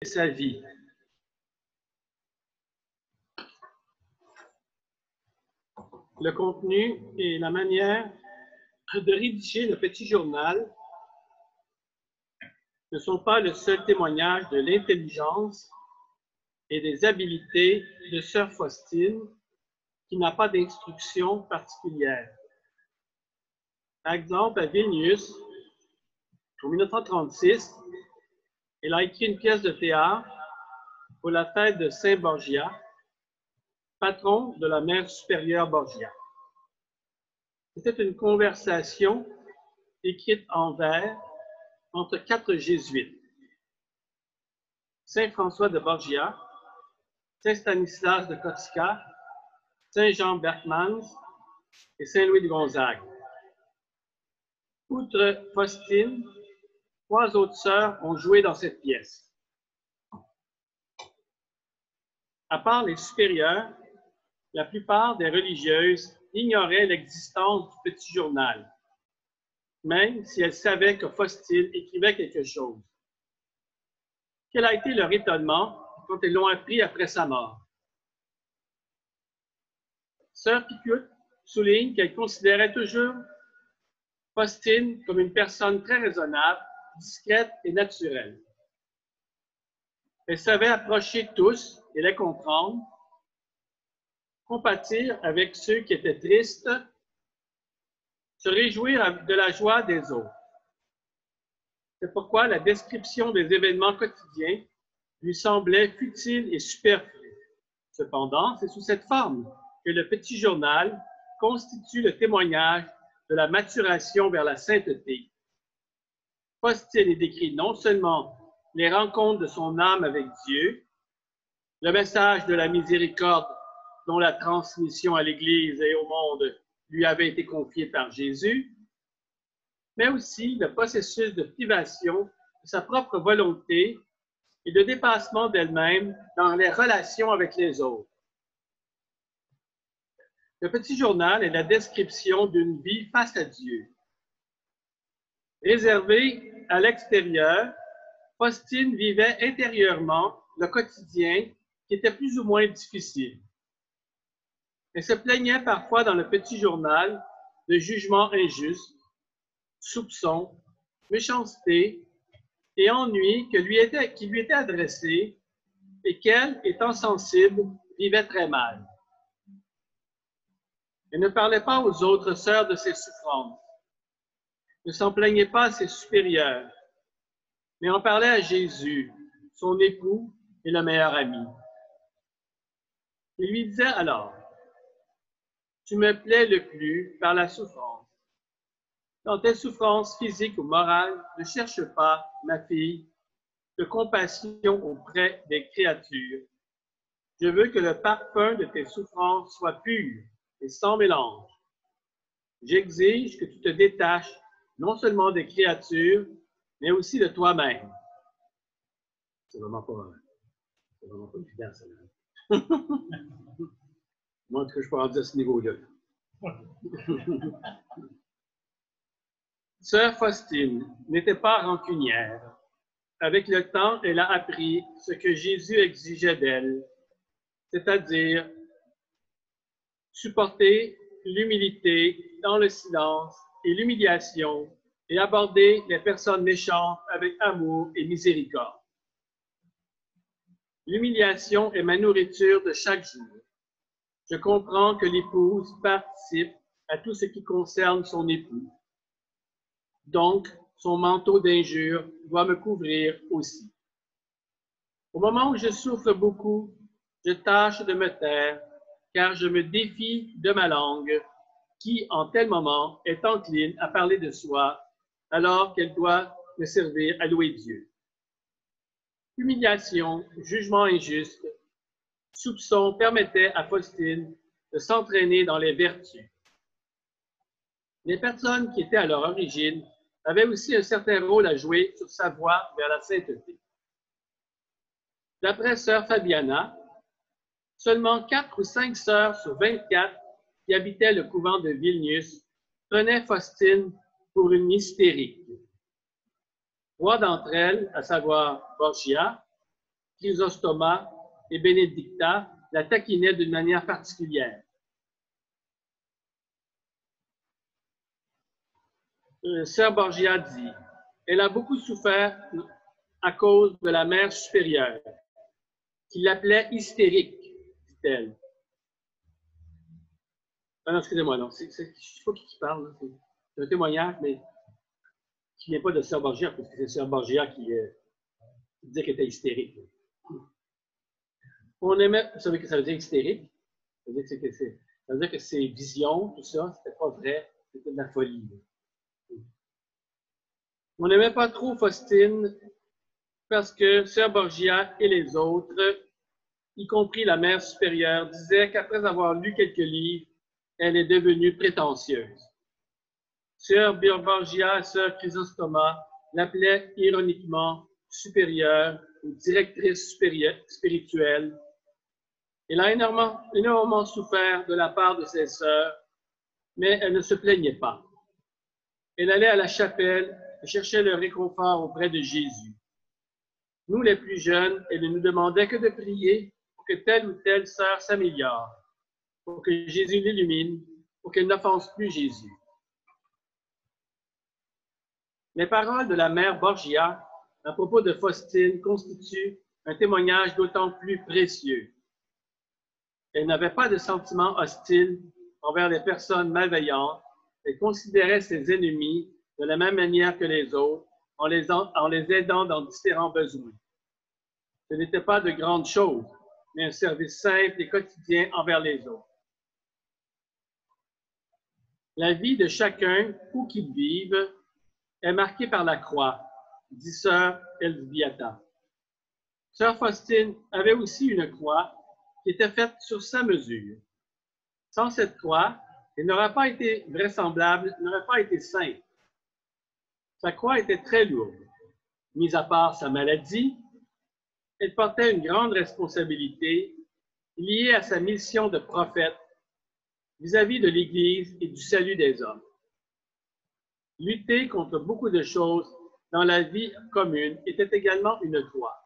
sa vie. Le contenu et la manière de rédiger le petit journal ne sont pas le seul témoignage de l'intelligence et des habiletés de Sœur Faustine, qui n'a pas d'instruction particulière. Par exemple, à Vilnius, en 1936, elle a écrit une pièce de théâtre pour la fête de Saint Borgia, patron de la mère supérieure Borgia. C'était une conversation écrite en vers entre 4 jésuites: Saint François de Borgia, Saint Stanislas de Kostka, Saint Jean Berckmans et Saint Louis de Gonzague. Outre Faustine, 3 autres sœurs ont joué dans cette pièce. À part les supérieures, la plupart des religieuses ignoraient l'existence du petit journal, même si elles savaient que Faustine écrivait quelque chose. Quel a été leur étonnement quand elles l'ont appris après sa mort? Sœur Picut souligne qu'elle considérait toujours Faustine comme une personne très raisonnable, discrète et naturelle. Elle savait approcher tous et les comprendre, compatir avec ceux qui étaient tristes, se réjouir de la joie des autres. C'est pourquoi la description des événements quotidiens lui semblait futile et superflue. Cependant, c'est sous cette forme que le petit journal constitue le témoignage de la maturation vers la sainteté. Faustine y décrit non seulement les rencontres de son âme avec Dieu, le message de la miséricorde dont la transmission à l'Église et au monde lui avait été confiée par Jésus, mais aussi le processus de privation de sa propre volonté et de dépassement d'elle-même dans les relations avec les autres. Le petit journal est la description d'une vie face à Dieu. Réservée à l'extérieur, Faustine vivait intérieurement le quotidien qui était plus ou moins difficile. Elle se plaignait parfois dans le petit journal de jugements injustes, soupçons, méchanceté et ennuis qui lui étaient adressés et qu'elle, étant sensible, vivait très mal. Elle ne parlait pas aux autres sœurs de ses souffrances, ne s'en plaignait pas à ses supérieurs, mais en parlait à Jésus, son époux et le meilleur ami. Il lui disait alors: « Tu me plais le plus par la souffrance. Dans tes souffrances physiques ou morales, ne cherche pas, ma fille, de compassion auprès des créatures. Je veux que le parfum de tes souffrances soit pur et sans mélange. J'exige que tu te détaches non seulement des créatures, mais aussi de toi-même. » C'est vraiment pas évident, ça. Moi, en tout cas, je peux en dire à ce niveau-là. Sœur Faustine n'était pas rancunière. Avec le temps, elle a appris ce que Jésus exigeait d'elle, c'est-à-dire supporter l'humilité dans le silence et l'humiliation et aborder les personnes méchantes avec amour et miséricorde. L'humiliation est ma nourriture de chaque jour. Je comprends que l'épouse participe à tout ce qui concerne son époux. Donc, son manteau d'injure doit me couvrir aussi. Au moment où je souffre beaucoup, je tâche de me taire, car je me défie de ma langue, qui, en tel moment, est encline à parler de soi, alors qu'elle doit me servir à louer Dieu. Humiliation, jugement injuste, soupçon permettaient à Faustine de s'entraîner dans les vertus. Les personnes qui étaient à leur origine avaient aussi un certain rôle à jouer sur sa voie vers la sainteté. D'après sœur Fabiana, seulement 4 ou 5 sœurs sur 24 qui habitaient le couvent de Vilnius prenaient Faustine pour une hystérique. 3 d'entre elles, à savoir Borgia, Chrysostoma et Benedicta la taquinaient d'une manière particulière. Sœur Borgia dit, elle a beaucoup souffert à cause de la mère supérieure, qui l'appelait hystérique, dit-elle. Ah non, excusez-moi, non, je ne sais pas qui parle, c'est un témoignage, mais qui ne vient pas de Sœur Borgia, parce que c'est Sœur Borgia qui disait qu'elle était hystérique. On aimait, vous savez que ça veut dire hystérique? Ça veut dire que ses visions, tout ça, c'était pas vrai, c'était de la folie. On n'aimait pas trop Faustine parce que Sœur Borgia et les autres, y compris la mère supérieure, disaient qu'après avoir lu quelques livres, elle est devenue prétentieuse. Sœur Borgia et Sœur Chrysostoma l'appelaient ironiquement supérieure ou directrice spirituelle. Elle a énormément souffert de la part de ses sœurs, mais elle ne se plaignait pas. Elle allait à la chapelle et cherchait le réconfort auprès de Jésus. Nous, les plus jeunes, elle ne nous demandait que de prier pour que telle ou telle sœur s'améliore, pour que Jésus l'illumine, pour qu'elle n'offense plus Jésus. Les paroles de la mère Borgia à propos de Faustine constituent un témoignage d'autant plus précieux. Elle n'avait pas de sentiments hostiles envers les personnes malveillantes et considérait ses ennemis de la même manière que les autres en les aidant dans différents besoins. Ce n'était pas de grandes choses, mais un service simple et quotidien envers les autres. La vie de chacun, où qu'il vive, est marquée par la croix, dit Sœur Elzbieta. Sœur Faustine avait aussi une croix qui était faite sur sa mesure. Sans cette croix, elle n'aurait pas été vraisemblable, n'aurait pas été sainte. Sa croix était très lourde. Mis à part sa maladie, elle portait une grande responsabilité liée à sa mission de prophète vis-à-vis de l'Église et du salut des hommes. Lutter contre beaucoup de choses dans la vie commune était également une croix.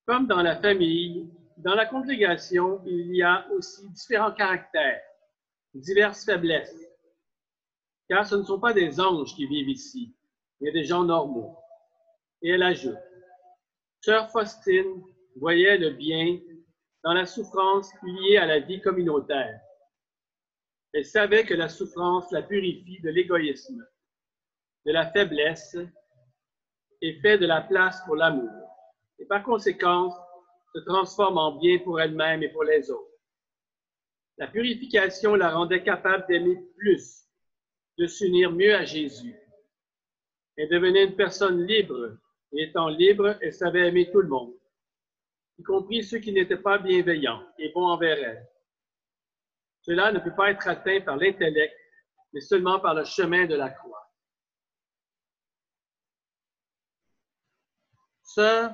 Comme dans la famille, dans la congrégation, il y a aussi différents caractères, diverses faiblesses, car ce ne sont pas des anges qui vivent ici, mais des gens normaux. Et elle ajoute, Sœur Faustine voyait le bien dans la souffrance liée à la vie communautaire. Elle savait que la souffrance la purifie de l'égoïsme, de la faiblesse et fait de la place pour l'amour. Et par conséquent, se transforme en bien pour elle-même et pour les autres. La purification la rendait capable d'aimer plus, de s'unir mieux à Jésus. Elle devenait une personne libre, et étant libre, elle savait aimer tout le monde, y compris ceux qui n'étaient pas bienveillants et bons envers elle. Cela ne peut pas être atteint par l'intellect, mais seulement par le chemin de la croix. Sœur,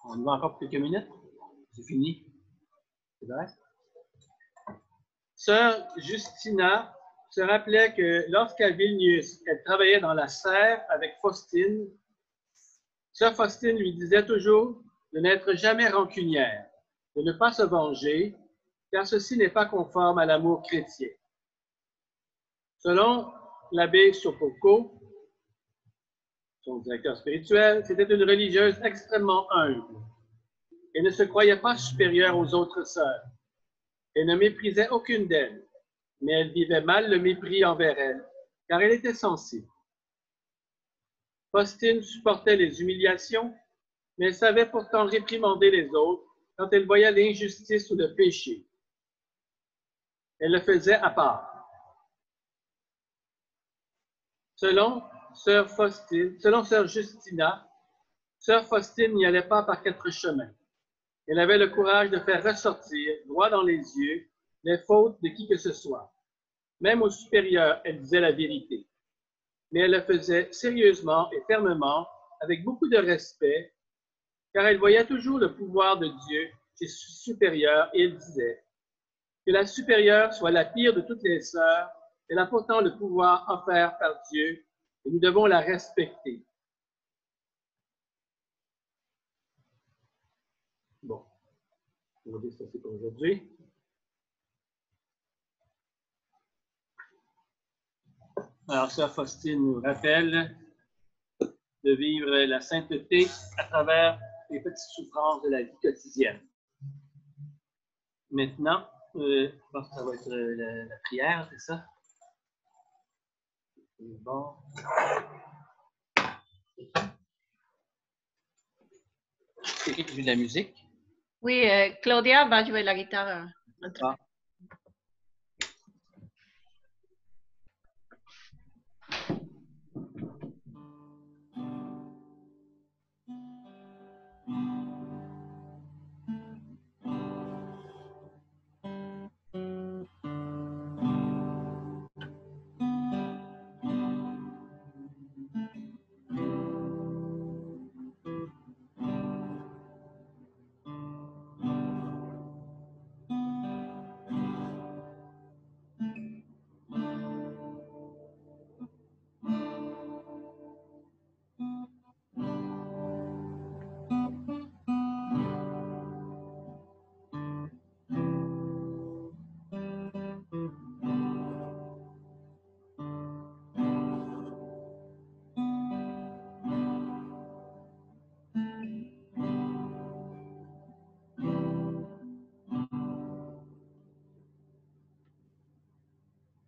on y va encore quelques minutes. C'est fini. C'est vrai? Sœur Justina se rappelait que lorsqu'à Vilnius, elle travaillait dans la serre avec Faustine, Sœur Faustine lui disait toujours de n'être jamais rancunière, de ne pas se venger, car ceci n'est pas conforme à l'amour chrétien. Selon l'abbé Sopoko, son directeur spirituel, c'était une religieuse extrêmement humble. Elle ne se croyait pas supérieure aux autres sœurs. Elle ne méprisait aucune d'elles, mais elle vivait mal le mépris envers elle, car elle était sensible. Faustine supportait les humiliations, mais elle savait pourtant réprimander les autres quand elle voyait l'injustice ou le péché. Elle le faisait à part. Selon Sœur Justina, Sœur Faustine n'y allait pas par quatre chemins. Elle avait le courage de faire ressortir, droit dans les yeux, les fautes de qui que ce soit. Même aux supérieurs, elle disait la vérité. Mais elle le faisait sérieusement et fermement, avec beaucoup de respect, car elle voyait toujours le pouvoir de Dieu chez supérieur et elle disait que la supérieure soit la pire de toutes les sœurs, elle a pourtant le pouvoir offert par Dieu Et nous devons la respecter. Bon, on va dire ça c'est pour aujourd'hui. Alors, sœur Faustine nous rappelle de vivre la sainteté à travers les petites souffrances de la vie quotidienne. Maintenant, je pense que ça va être la prière, c'est ça? Bon. Quelqu'un qui joue de la musique? Oui, Claudia va jouer la guitare. Ah.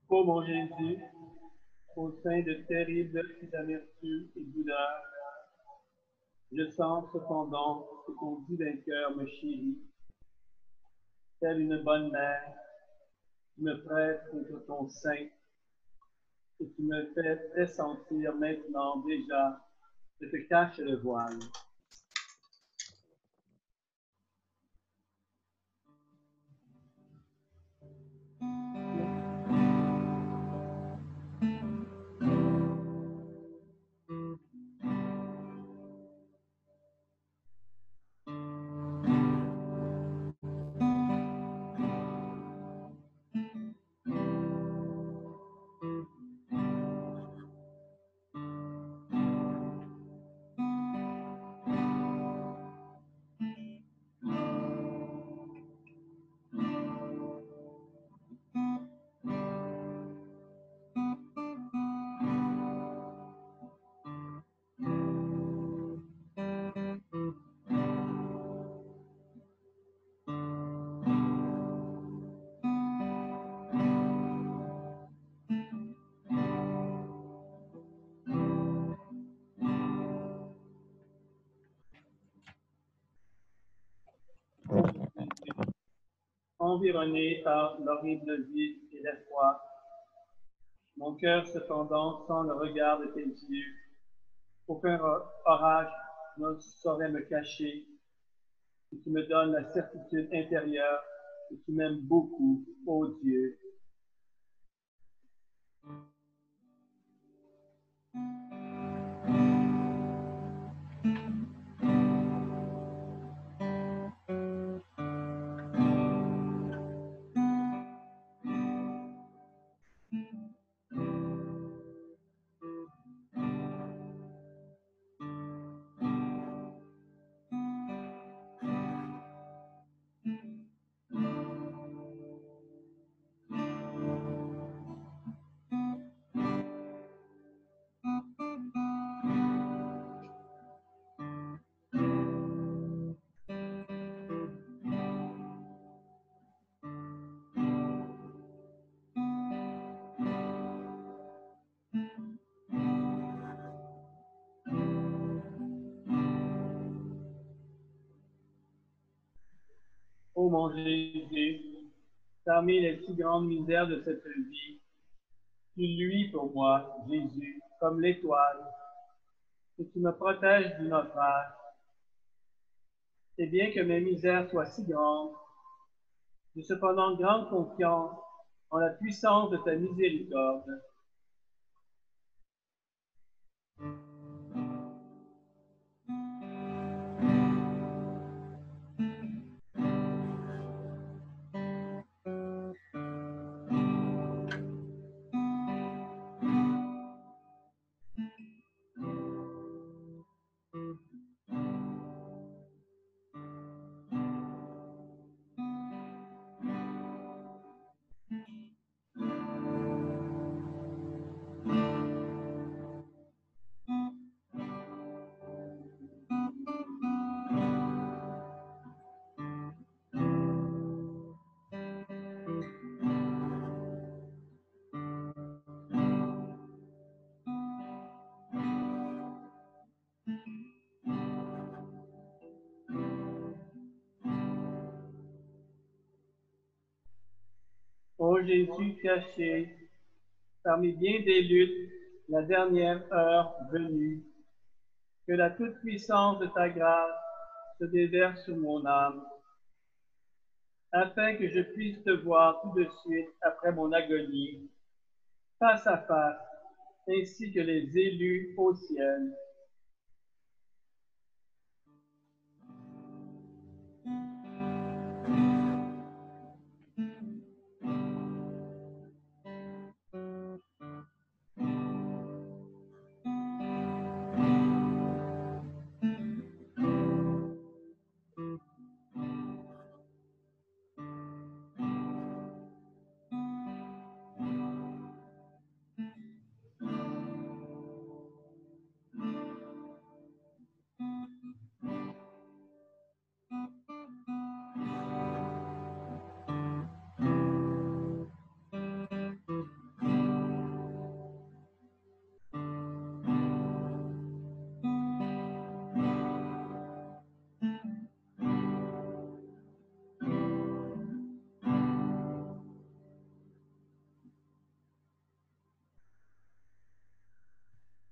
Ô mon Jésus, au sein de terribles amertumes et douleurs, je sens cependant que ton divin cœur me chérit. Telle une bonne mère, tu me prêtes contre ton sein et tu me fais pressentir maintenant déjà ce que cache le voile. Environné par l'horrible vide et l'effroi, mon cœur cependant sent le regard de tes yeux. Aucun orage ne saurait me cacher, et tu me donnes la certitude intérieure que tu m'aimes beaucoup, ô Dieu. Ô mon Jésus, parmi les si grandes misères de cette vie, tu luis pour moi, Jésus, comme l'étoile, et tu me protèges du naufrage. Et bien que mes misères soient si grandes, j'ai cependant grande confiance en la puissance de ta miséricorde. Jésus caché, parmi bien des luttes, la dernière heure venue, que la toute-puissance de ta grâce se déverse sur mon âme, afin que je puisse te voir tout de suite après mon agonie, face à face, ainsi que les élus au ciel.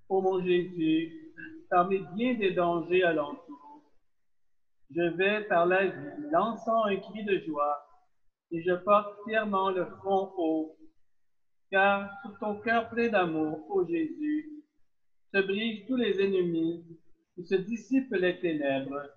Ô mon Jésus, parmi bien des dangers alentour, je vais par la vie lançant un cri de joie, et je porte fièrement le front haut, car sur ton cœur plein d'amour, ô Jésus, se brisent tous les ennemis et se dissipent les ténèbres.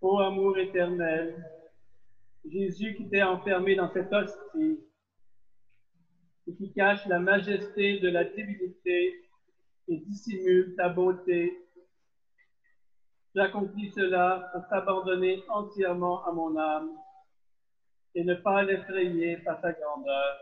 Ô amour éternel, Jésus qui t'est enfermé dans cette hostie et qui cache la majesté de la divinité et dissimule ta beauté, j'accomplis cela pour t'abandonner entièrement à mon âme et ne pas l'effrayer par sa grandeur.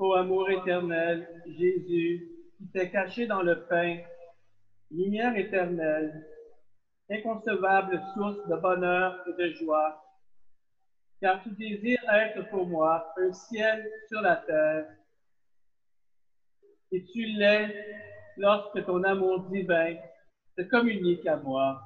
Ô amour éternel, Jésus, qui t'es caché dans le pain, lumière éternelle, inconcevable source de bonheur et de joie, car tu désires être pour moi un ciel sur la terre, et tu l'es lorsque ton amour divin se communique à moi.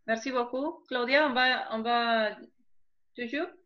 Merci beaucoup. Claudia, on va, tu joues?